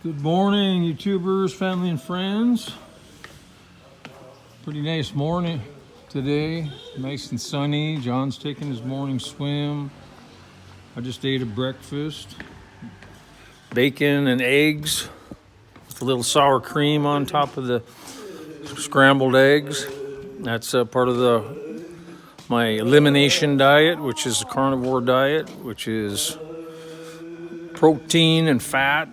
Good morning, YouTubers, family, and friends. Pretty nice morning today. Nice and sunny. John's taking his morning swim. I just ate a breakfast. Bacon and eggs with a little sour cream on top of the scrambled eggs. That's part of my elimination diet, which is a carnivore diet, which is protein and fat.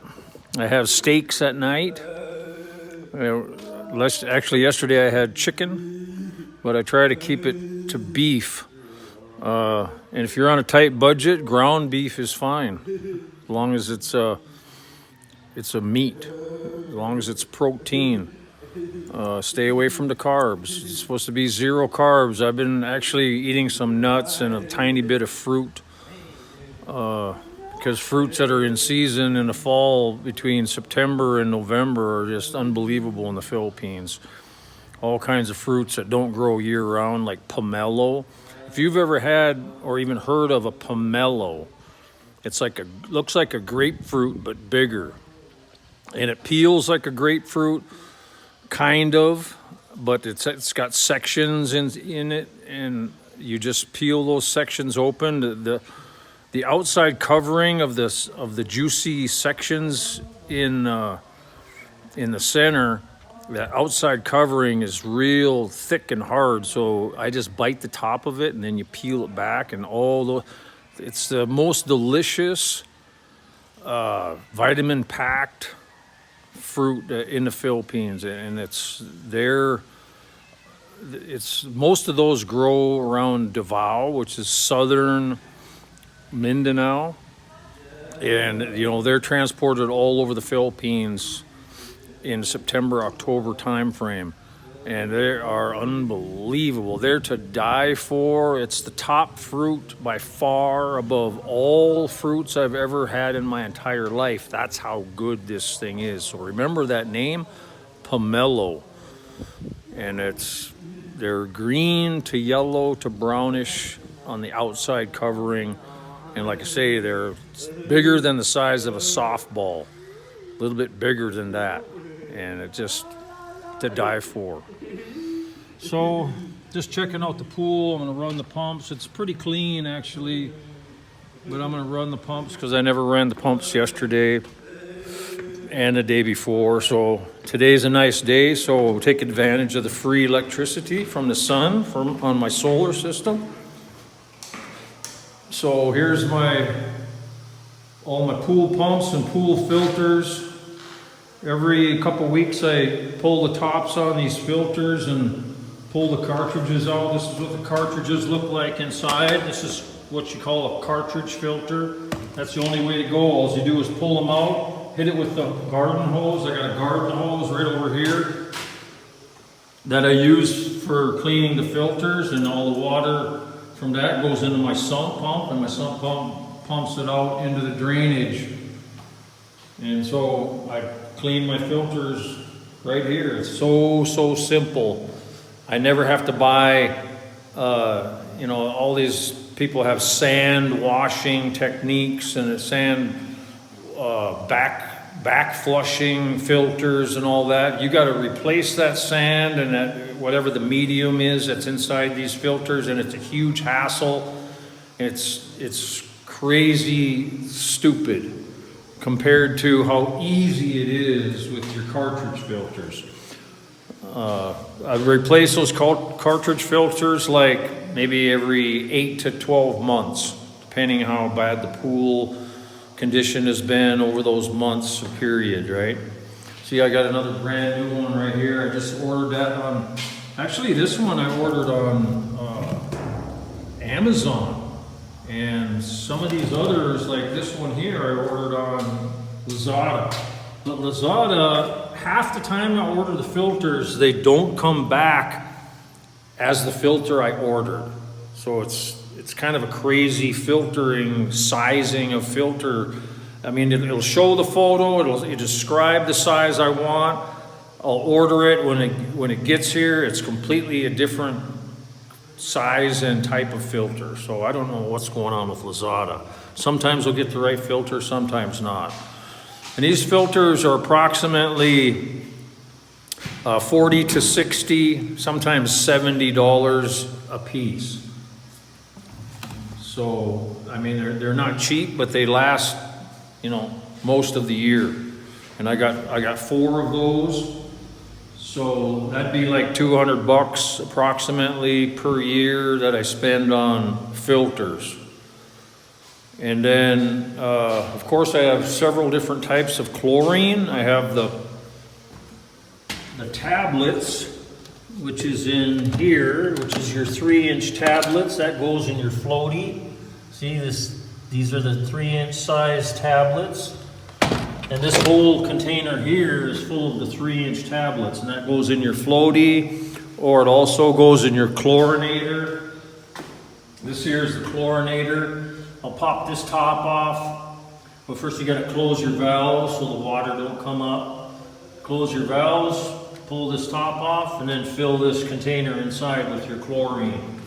I have steaks at night. Actually, yesterday I had chicken, but I try to keep it to beef. And if you're on a tight budget, ground beef is fine, as long as it's a meat, as long as it's protein. Stay away from the carbs. It's supposed to be zero carbs. I've been actually eating some nuts and a tiny bit of fruit. Because fruits that are in season in the fall between September and November are just unbelievable in the Philippines. All kinds of fruits that don't grow year-round, like pomelo. If you've ever had or even heard of a pomelo, it's looks like a grapefruit but bigger, and it peels like a grapefruit, kind of, but it's got sections in it, and you just peel those sections open. The outside covering of the juicy sections in the center, that outside covering is real thick and hard. So I just bite the top of it and then you peel it back, and it's the most delicious, vitamin-packed fruit in the Philippines, and most of those grow around Davao, which is southern Mindanao, and they're transported all over the Philippines in September, October time frame, and they are unbelievable. They're to die for. It's the top fruit by far above all fruits I've ever had in my entire life. That's how good this thing is. So remember that name, pomelo, and they're green to yellow to brownish on the outside covering. And like I say, they're bigger than the size of a softball, a little bit bigger than that, and it's just to die for. So just checking out the pool. I'm gonna run the pumps. It's pretty clean actually, but I'm gonna run the pumps because I never ran the pumps yesterday and the day before. So today's a nice day, so we'll take advantage of the free electricity from the sun on my solar system. So here's all my pool pumps and pool filters. Every couple weeks I pull the tops on these filters and pull the cartridges out. This is what the cartridges look like inside. This is what you call a cartridge filter. That's the only way to go. All you do is pull them out, hit it with the garden hose. I got a garden hose right over here that I use for cleaning the filters, and all the water from that goes into my sump pump, and my sump pump pumps it out into the drainage. And so I clean my filters right here. It's so simple. I never have to buy, all these people have sand washing techniques and sand back flushing filters and all that. You got to replace that sand and that whatever the medium is that's inside these filters, and it's a huge hassle. It's crazy stupid compared to how easy it is with your cartridge filters. I replace those cartridge filters like maybe every 8 to 12 months, depending how bad the pool condition has been over those months period, right? See, I got another brand new one right here. I just ordered that actually this one I ordered on Amazon, and some of these others, like this one here, I ordered on Lazada. But Lazada, half the time I order the filters, they don't come back as the filter I ordered. So it's kind of a crazy filtering, sizing of filter. I mean, it'll show the photo, it'll describe the size I want. I'll order it. When it gets here, it's completely a different size and type of filter. So I don't know what's going on with Lazada. Sometimes they'll get the right filter, sometimes not. And these filters are approximately 40 to 60, sometimes $70 a piece. So, I mean, they're not cheap, but they last, you know, most of the year. And I got 4 of those. So that'd be like $200 approximately per year that I spend on filters. And then, of course, I have several different types of chlorine. I have the tablets, which is in here, which is your 3-inch tablets. That goes in your floaty. See this? These are the 3-inch size tablets. And this whole container here is full of the 3-inch tablets, and that goes in your floaty, or it also goes in your chlorinator. This here is the chlorinator. I'll pop this top off, but first you got to close your valves so the water don't come up. Close your valves, pull this top off, and then fill this container inside with your chlorine.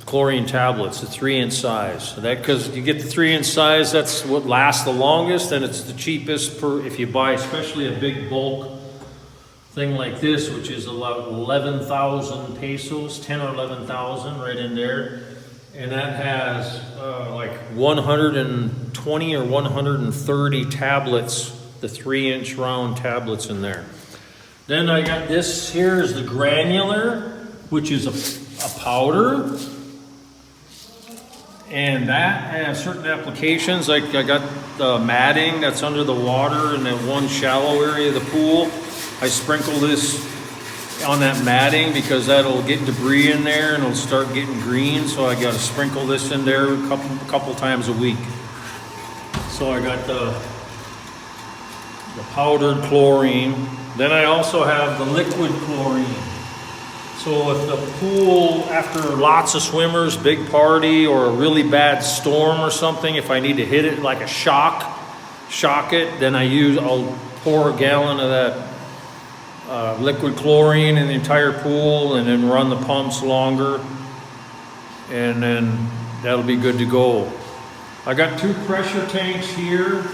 Chlorine tablets, the 3-inch size. So that, because you get the 3-inch size, that's what lasts the longest, and it's the cheapest per, if you buy especially a big bulk thing like this, which is about 11,000 pesos, 10 or 11,000 right in there. And that has like 120 or 130 tablets, the 3-inch round tablets in there. Then I got this here is the granular, which is a powder. And that has certain applications, like I got the matting that's under the water in that one shallow area of the pool. I sprinkle this on that matting because that'll get debris in there and it'll start getting green. So I got to sprinkle this in there a couple times a week. So I got the powdered chlorine. Then I also have the liquid chlorine. So if the pool, after lots of swimmers, big party, or a really bad storm or something, if I need to hit it like a shock it, then I'll pour a gallon of that liquid chlorine in the entire pool and then run the pumps longer. And then that'll be good to go. I got 2 pressure tanks here.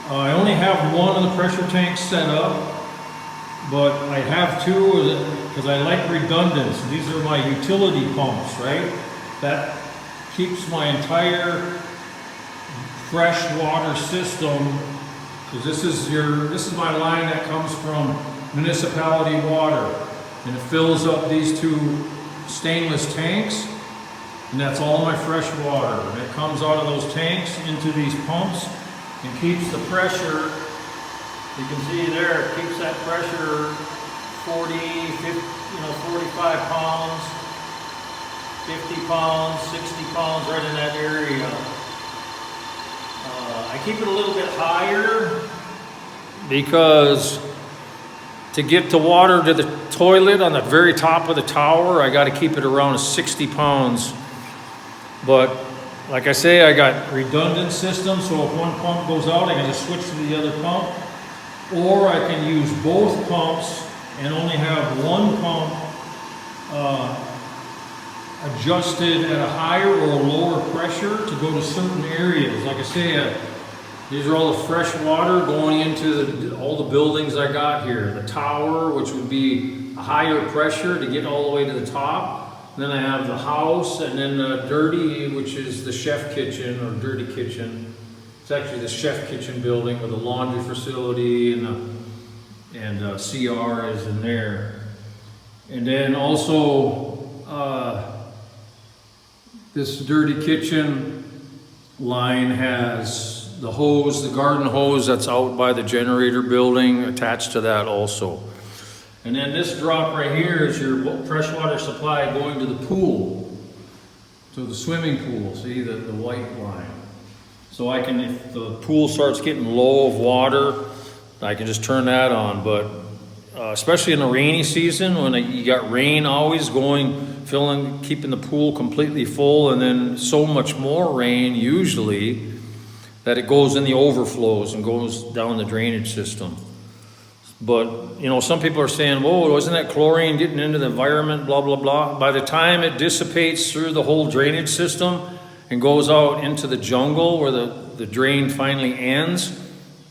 I only have one of the pressure tanks set up. But I have 2 because I like redundance. These are my utility pumps, right? That keeps my entire fresh water system, because this is my line that comes from municipality water, and it fills up these 2 stainless tanks, and that's all my fresh water. And it comes out of those tanks into these pumps and keeps the pressure. You can see there, it keeps that pressure 40, 50, 45 pounds, 50 pounds, 60 pounds, right in that area. I keep it a little bit higher because to get the water to the toilet on the very top of the tower, I got to keep it around 60 pounds. But like I say, I got redundant systems, so if one pump goes out, I can just switch to the other pump. Or I can use both pumps and only have one pump adjusted at a higher or a lower pressure to go to certain areas. Like I say, these are all the fresh water going into all the buildings I got here. The tower, which would be a higher pressure to get all the way to the top. Then I have the house, and then the dirty, which is the chef kitchen or dirty kitchen. It's actually the chef kitchen building with the laundry facility and CR is in there. And then also this dirty kitchen line has the hose, the garden hose that's out by the generator building attached to that also. And then this drop right here is your freshwater supply going to the pool, to the swimming pool. See the white line. So I can, if the pool starts getting low of water, I can just turn that on. But especially in the rainy season, when you got rain always going, keeping the pool completely full, and then so much more rain usually that it goes in the overflows and goes down the drainage system. But, some people are saying, whoa, wasn't that chlorine getting into the environment, blah, blah, blah. By the time it dissipates through the whole drainage system and goes out into the jungle where the drain finally ends,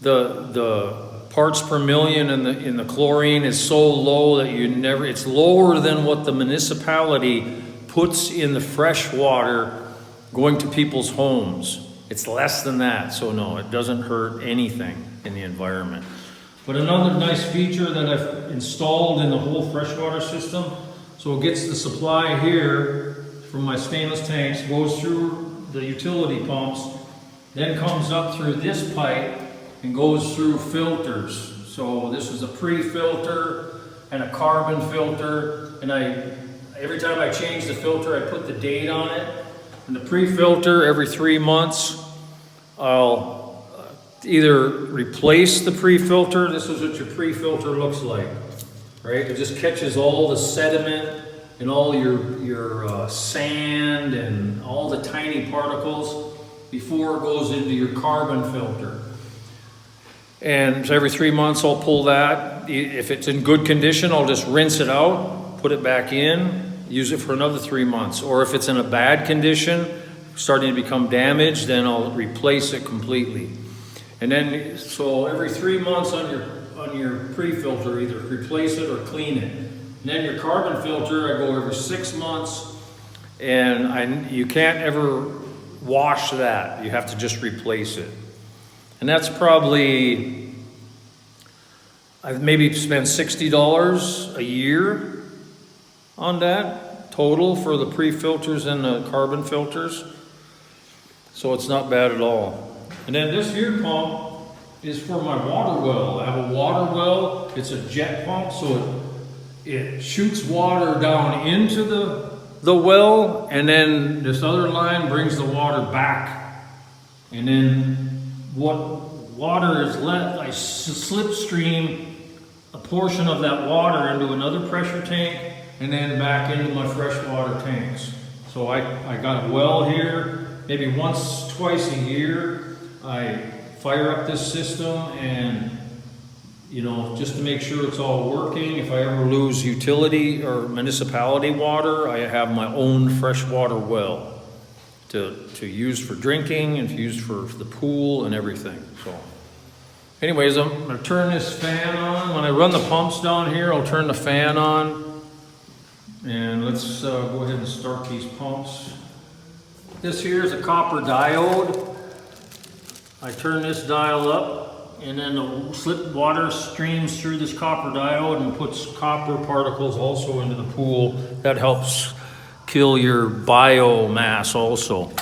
the parts per million in the chlorine is so low that it's lower than what the municipality puts in the fresh water going to people's homes. It's less than that, so no, it doesn't hurt anything in the environment. But another nice feature that I've installed in the whole freshwater system, so it gets the supply here from my stainless tanks, goes through the utility pumps, then comes up through this pipe and goes through filters. So this is a pre-filter and a carbon filter, and every time I change the filter, I put the date on it. And the pre-filter, every 3 months, I'll either replace the pre-filter. This is what your pre-filter looks like, right? It just catches all the sediment and all your sand and all the tiny particles before it goes into your carbon filter. And so every 3 months I'll pull that. If it's in good condition, I'll just rinse it out, put it back in, use it for another 3 months. Or if it's in a bad condition, starting to become damaged, then I'll replace it completely. And then, so every 3 months on your pre-filter, either replace it or clean it. And then your carbon filter, I go every 6 months, and you can't ever wash that. You have to just replace it. And that's probably, I've maybe spent $60 a year on that total for the pre-filters and the carbon filters. So it's not bad at all. And then this here pump is for my water well. I have a water well. It's a jet pump, so it shoots water down into the well, and then this other line brings the water back. And then what water is left, I slipstream a portion of that water into another pressure tank and then back into my freshwater tanks. So I got a well here, maybe once, twice a year. I fire up this system and, just to make sure it's all working. If I ever lose utility or municipality water, I have my own freshwater well to use for drinking and to use for the pool and everything. So anyways, I'm going to turn this fan on. When I run the pumps down here, I'll turn the fan on. And let's go ahead and start these pumps. This here is a copper diode. I turn this dial up, and then the slip water streams through this copper diode and puts copper particles also into the pool. That helps kill your biomass also.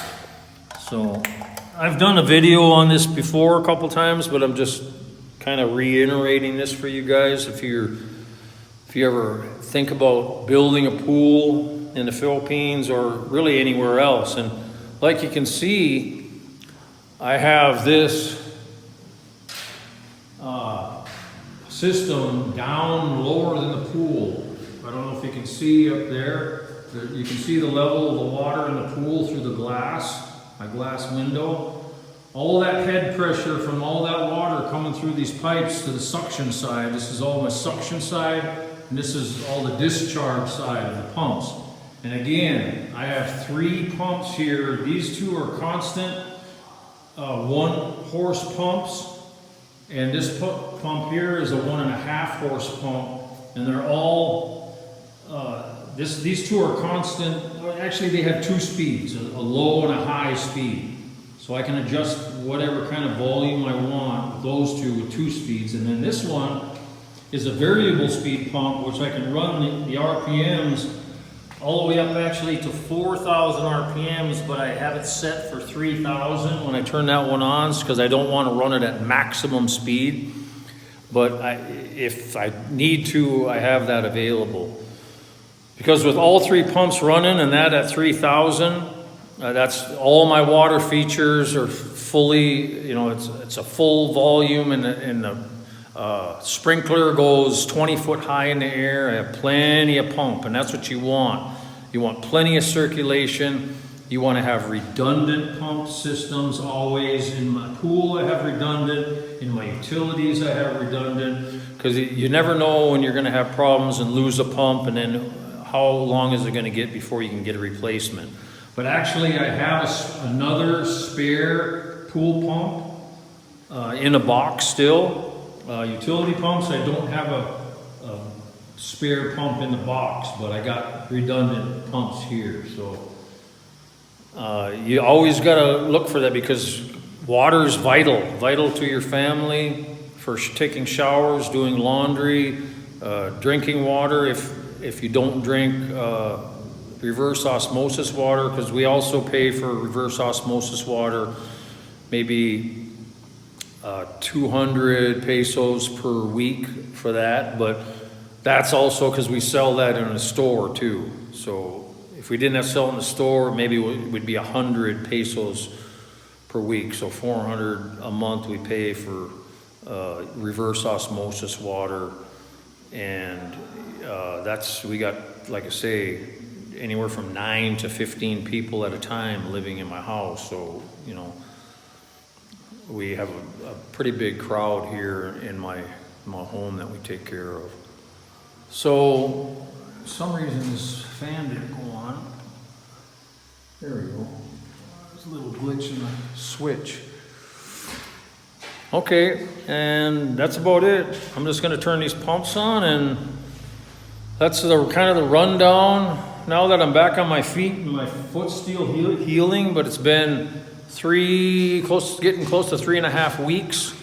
So I've done a video on this before a couple times, but I'm just kind of reiterating this for you guys. If you ever think about building a pool in the Philippines or really anywhere else. And like you can see, I have this system down lower than the pool. I don't know if you can see up there. You can see the level of the water in the pool through the glass, my glass window. All that head pressure from all that water coming through these pipes to the suction side. This is all my suction side, and this is all the discharge side of the pumps. And again, I have 3 pumps here. These 2 are constant 1 horse pumps, and this pump here is a 1.5 horse pump, and they're all these 2 are constant. Actually, they have 2 speeds, a low and a high speed. So I can adjust whatever kind of volume I want with those 2 with 2 speeds. And then this one is a variable speed pump, which I can run the RPMs all the way up actually to 4,000 RPMs, but I have it set for 3,000 when I turn that one on, because I don't want to run it at maximum speed. But if I need to, I have that available. Because with all 3 pumps running and that at 3,000, that's all my water features are fully, it's a full volume, and the sprinkler goes 20 foot high in the air. I have plenty of pump, and that's what you want. You want plenty of circulation. You want to have redundant pump systems always. In my pool, I have redundant. In my utilities, I have redundant. Because you never know when you're going to have problems and lose a pump, and then how long is it going to get before you can get a replacement. But actually, I have another spare pool pump in a box still. Utility pumps, I don't have a spare pump in the box, but I got redundant pumps here. So you always got to look for that, because water is vital to your family, for taking showers, doing laundry, drinking water. If you don't drink reverse osmosis water, because we also pay for reverse osmosis water, maybe 200 pesos per week for that, but that's also because we sell that in a store too. So if we didn't have to sell it in the store, maybe it would be 100 pesos per week. So 400 a month we pay for reverse osmosis water. And we got, like I say, anywhere from 9 to 15 people at a time living in my house. So, you know, we have a pretty big crowd here in my home that we take care of. So, for some reason this fan didn't go on. There we go. There's a little glitch in the switch. Okay, and that's about it. I'm just going to turn these pumps on, and that's kind of the rundown. Now that I'm back on my feet, my foot's still healing, but it's been getting close to 3.5 weeks.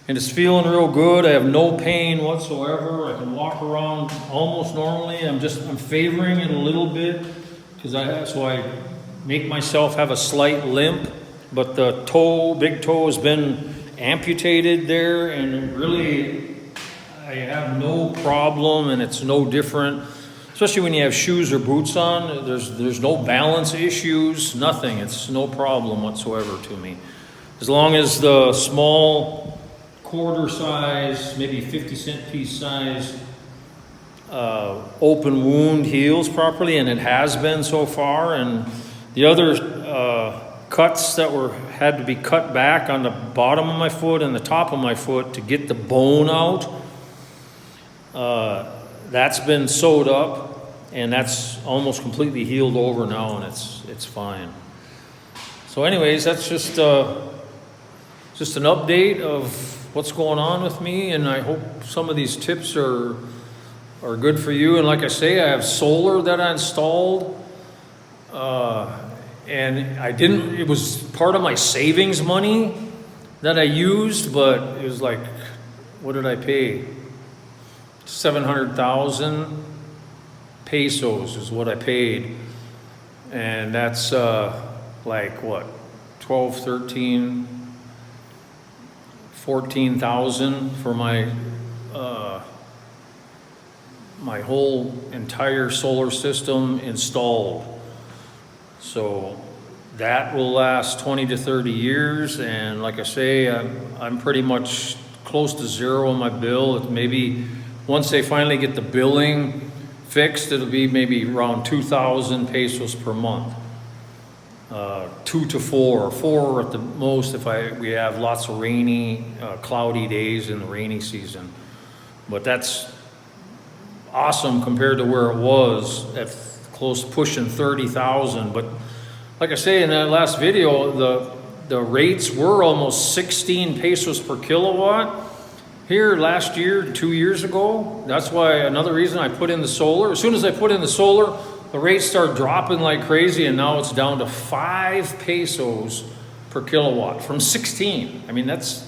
And it's feeling real good. I have no pain whatsoever. I can walk around almost normally. I'm favoring it a little bit, so I make myself have a slight limp. But the big toe has been amputated there, and really I have no problem, and it's no different. Especially when you have shoes or boots on, there's no balance issues, nothing. It's no problem whatsoever to me. As long as the small quarter size, maybe 50-cent piece size open wound heals properly, and it has been so far. And the other cuts that had to be cut back on the bottom of my foot and the top of my foot to get the bone out, that's been sewed up, and that's almost completely healed over now, and it's fine. So anyways, that's just an update of what's going on with me, and I hope some of these tips are good for you. And like I say, I have solar that I installed, and it was part of my savings money that I used, but it was like, what did I pay? 700,000 pesos is what I paid. And that's like what, 12, 13, 14,000 for my whole entire solar system installed. So that will last 20 to 30 years, and like I say, I'm pretty much close to zero on my bill. Maybe once they finally get the billing fixed, it'll be maybe around 2,000 pesos per month. 2 to 4 at the most if we have lots of rainy, cloudy days in the rainy season. But that's awesome compared to where it was at close pushing 30,000. But like I say in that last video, the rates were almost 16 pesos per kilowatt here last year, 2 years ago. That's why another reason I put in the solar. As soon as I put in the solar, the rates start dropping like crazy, and now it's down to 5 pesos per kilowatt from 16. I mean, that's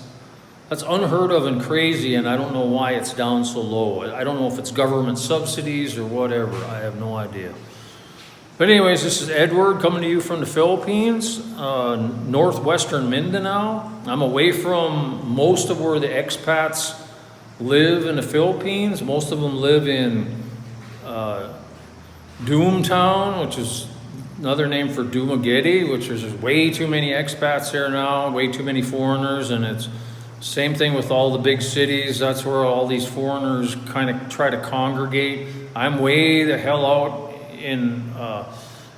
unheard of and crazy, and I don't know why it's down so low. I don't know if it's government subsidies or whatever. I have no idea. But anyways, this is Edward coming to you from the Philippines, northwestern Mindanao. I'm away from most of where the expats live in the Philippines. Most of them live in Doomtown, which is another name for Dumaguete, which is way too many expats there now, way too many foreigners, and it's same thing with all the big cities. That's where all these foreigners kind of try to congregate. I'm way the hell out in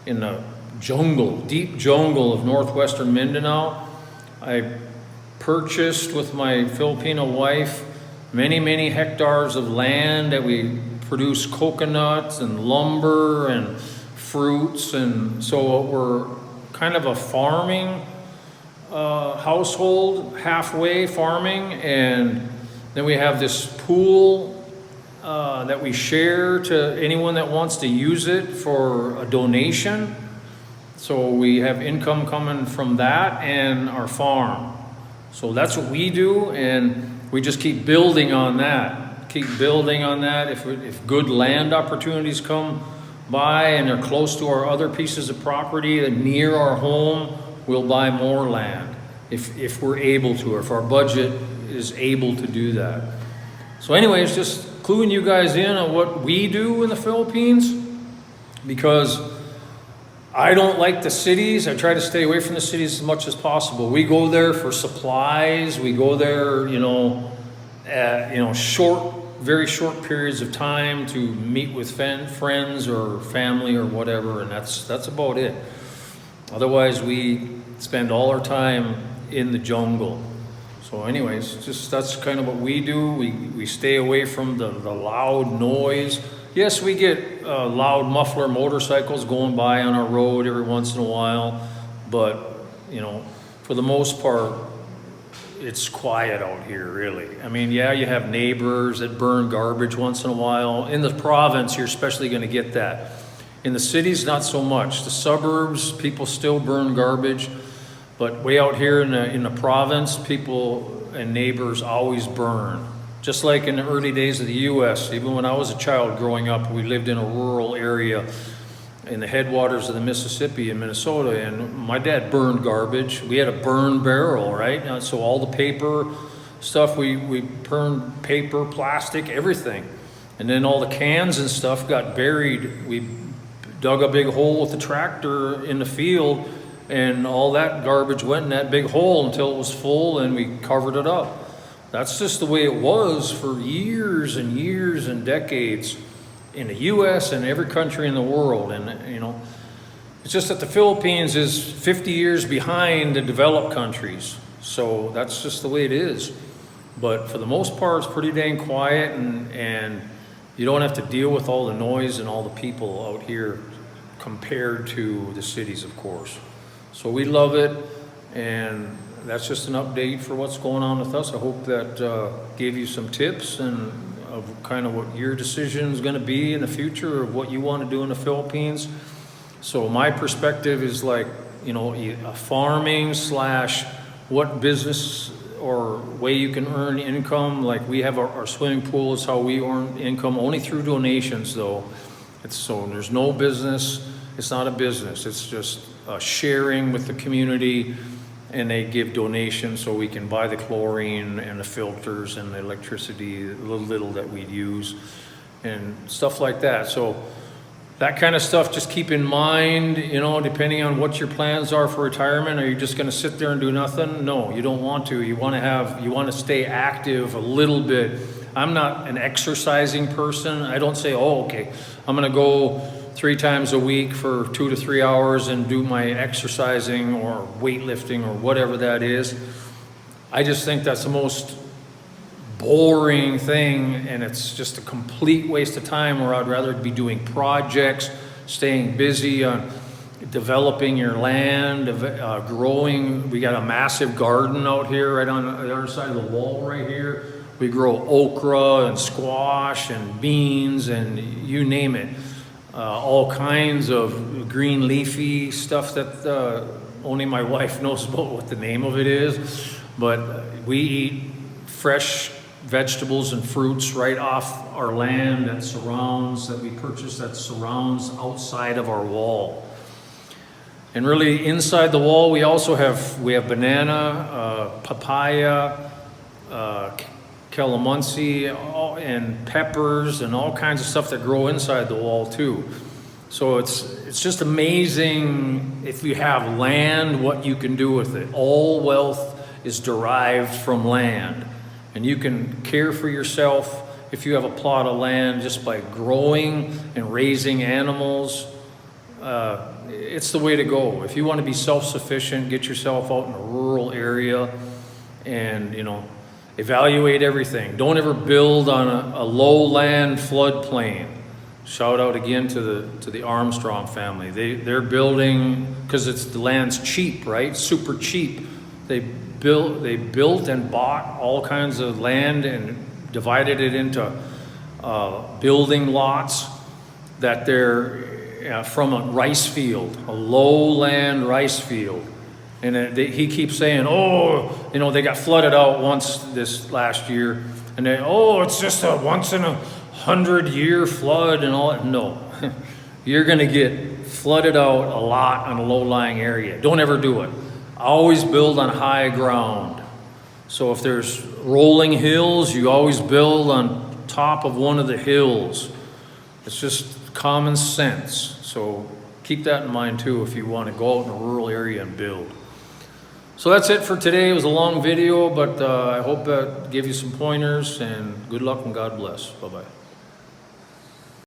the jungle, deep jungle of northwestern Mindanao. I purchased with my Filipino wife many hectares of land that we produce coconuts and lumber and fruits, and so we're kind of a farming household halfway farming, and then we have this pool that we share to anyone that wants to use it for a donation. So we have income coming from that and our farm. So that's what we do, and we just keep building on that. Keep building on that. If good land opportunities come by and they're close to our other pieces of property and near our home, we'll buy more land if we're able to, or if our budget is able to do that. So anyways, just cluing you guys in on what we do in the Philippines, because I don't like the cities. I try to stay away from the cities as much as possible. We go there for supplies. We go there, very short periods of time to meet with friends or family or whatever, and that's about it. Otherwise, we spend all our time in the jungle. So anyways, that's kind of what we do. We stay away from the loud noise. Yes, we get loud muffler motorcycles going by on our road every once in a while, but for the most part, it's quiet out here, really. I mean, yeah, you have neighbors that burn garbage once in a while. In the province, you're especially going to get that. In the cities, not so much. The suburbs, people still burn garbage. But way out here in the province, people and neighbors always burn. Just like in the early days of the U.S., even when I was a child growing up, we lived in a rural area in the headwaters of the Mississippi in Minnesota, and my dad burned garbage. We had a burn barrel, right? So all the paper stuff, we burned paper, plastic, everything. And then all the cans and stuff got buried. We dug a big hole with the tractor in the field, and all that garbage went in that big hole until it was full, and we covered it up. That's just the way it was for years and years and decades in the U.S. and every country in the world. And it's just that the Philippines is 50 years behind the developed countries. So that's just the way it is. But for the most part, it's pretty dang quiet, and you don't have to deal with all the noise and all the people out here compared to the cities, of course. So we love it, and that's just an update for what's going on with us. I hope that gave you some tips and of kind of what your decision is going to be in the future of what you want to do in the Philippines. So my perspective is like, a farming / what business or way you can earn income. Like we have our swimming pool is how we earn income, only through donations though. So there's no business. It's not a business. It's just sharing with the community, and they give donations so we can buy the chlorine and the filters and the electricity, the little that we use and stuff like that. So that kind of stuff, just keep in mind, depending on what your plans are for retirement. Are you just going to sit there and do nothing? No, you don't want to. You want to stay active a little bit. I'm not an exercising person. I don't say, okay, I'm going to go 3 times a week for 2 to 3 hours and do my exercising or weightlifting or whatever that is. I just think that's the most boring thing, and it's just a complete waste of time, where I'd rather be doing projects, staying busy on developing your land, growing. We got a massive garden out here right on the other side of the wall right here. We grow okra and squash and beans and you name it. All kinds of green leafy stuff that only my wife knows about what the name of it is. But we eat fresh vegetables and fruits right off our land that we purchase that surrounds outside of our wall. And really inside the wall, we also have banana, papaya, calamansi, and peppers, and all kinds of stuff that grow inside the wall too. So it's just amazing if you have land, what you can do with it. All wealth is derived from land, and you can care for yourself if you have a plot of land just by growing and raising animals. It's the way to go. If you want to be self-sufficient, get yourself out in a rural area and evaluate everything. Don't ever build on a lowland floodplain. Shout out again to the Armstrong family. They're building because the land's cheap, right? Super cheap. They built and bought all kinds of land and divided it into building lots that they're from a rice field, a lowland rice field. And he keeps saying, oh, you know, they got flooded out once this last year. And they, oh, it's just a once in 100-year flood and all that. No, you're going to get flooded out a lot in a low-lying area. Don't ever do it. Always build on high ground. So if there's rolling hills, you always build on top of one of the hills. It's just common sense. So keep that in mind too if you want to go out in a rural area and build. So that's it for today. It was a long video, but I hope that gave you some pointers, and good luck and God bless. Bye-bye.